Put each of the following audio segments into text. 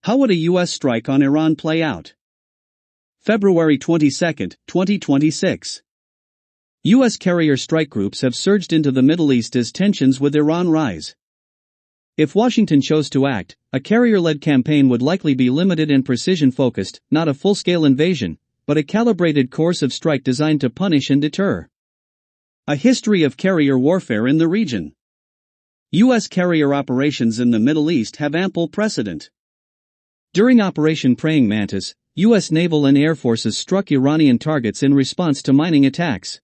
How would a U.S. strike on Iran play out? February 22, 2026. U.S. carrier strike groups have surged into the Middle East as tensions with Iran rise. If Washington chose to act, a carrier-led campaign would likely be limited and precision-focused, not a full-scale invasion, but a calibrated course of strike designed to punish and deter. A history of carrier warfare in the region. U.S. carrier operations in the Middle East have ample precedent. During Operation Praying Mantis, U.S. naval and air forces struck Iranian targets in response to mining attacks.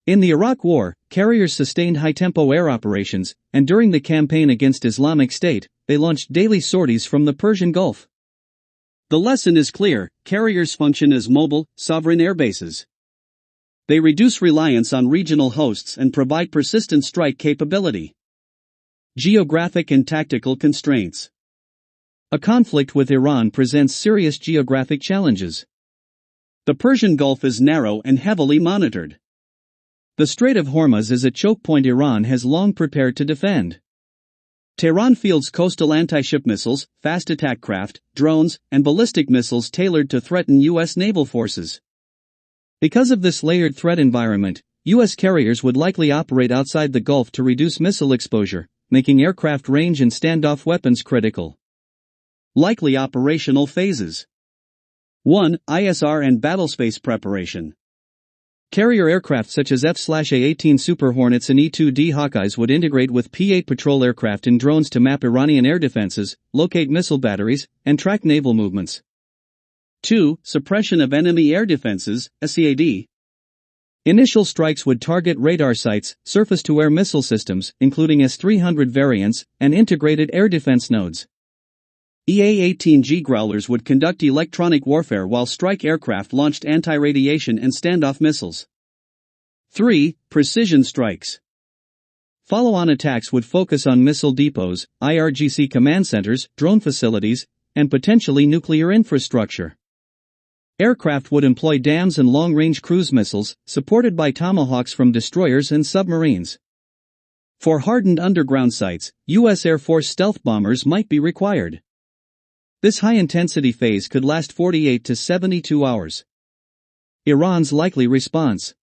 In the Iraq War, carriers sustained high-tempo air operations, and during the campaign against Islamic State, they launched daily sorties from the Persian Gulf. The lesson is clear: carriers function as mobile, sovereign air bases. They reduce reliance on regional hosts and provide persistent strike capability. Geographic and tactical constraints. A conflict with Iran presents serious geographic challenges. The Persian Gulf is narrow and heavily monitored. The Strait of Hormuz is a choke point Iran has long prepared to defend. Tehran fields coastal anti-ship missiles, fast attack craft, drones, and ballistic missiles tailored to threaten U.S. naval forces. Because of this layered threat environment, U.S. carriers would likely operate outside the Gulf to reduce missile exposure, making aircraft range and standoff weapons critical. Likely operational phases. 1. ISR and battlespace preparation. Carrier aircraft such as F/A-18 Super Hornets and E-2D Hawkeyes would integrate with P-8 patrol aircraft and drones to map Iranian air defenses, locate missile batteries, and track naval movements. 2. Suppression of enemy air defenses, SEAD. Initial strikes would target radar sites, surface-to-air missile systems, including S-300 variants, and integrated air defense nodes. EA-18G Growlers would conduct electronic warfare while strike aircraft launched anti-radiation and standoff missiles. 3. Precision strikes. Follow-on attacks would focus on missile depots, IRGC command centers, drone facilities, and potentially nuclear infrastructure. Aircraft would employ dams and long-range cruise missiles, supported by Tomahawks from destroyers and submarines. For hardened underground sites, U.S. Air Force stealth bombers might be required. This high-intensity phase could last 48 to 72 hours. Iran's likely response.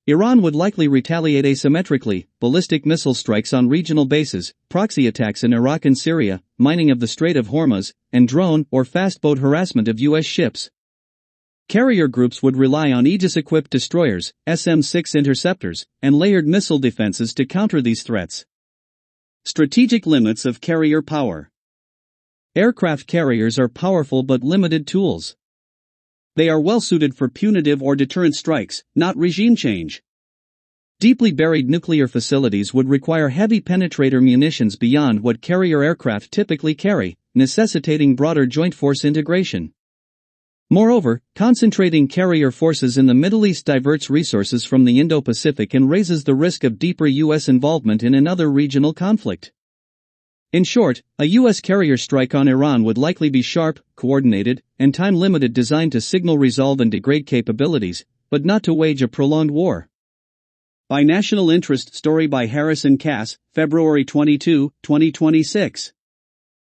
Iran would likely retaliate asymmetrically: ballistic missile strikes on regional bases, proxy attacks in Iraq and Syria, mining of the Strait of Hormuz, and drone or fast boat harassment of U.S. ships. Carrier groups would rely on Aegis-equipped destroyers, SM-6 interceptors, and layered missile defenses to counter these threats. Strategic limits of carrier power. Aircraft carriers are powerful but limited tools. They are well suited for punitive or deterrent strikes, not regime change. Deeply buried nuclear facilities would require heavy penetrator munitions beyond what carrier aircraft typically carry, necessitating broader joint force integration. Moreover, concentrating carrier forces in the Middle East diverts resources from the Indo-Pacific and raises the risk of deeper U.S. involvement in another regional conflict. In short, a U.S. carrier strike on Iran would likely be sharp, coordinated, and time-limited, designed to signal resolve and degrade capabilities, but not to wage a prolonged war. By National Interest story by Harris and Cass, February 22, 2026.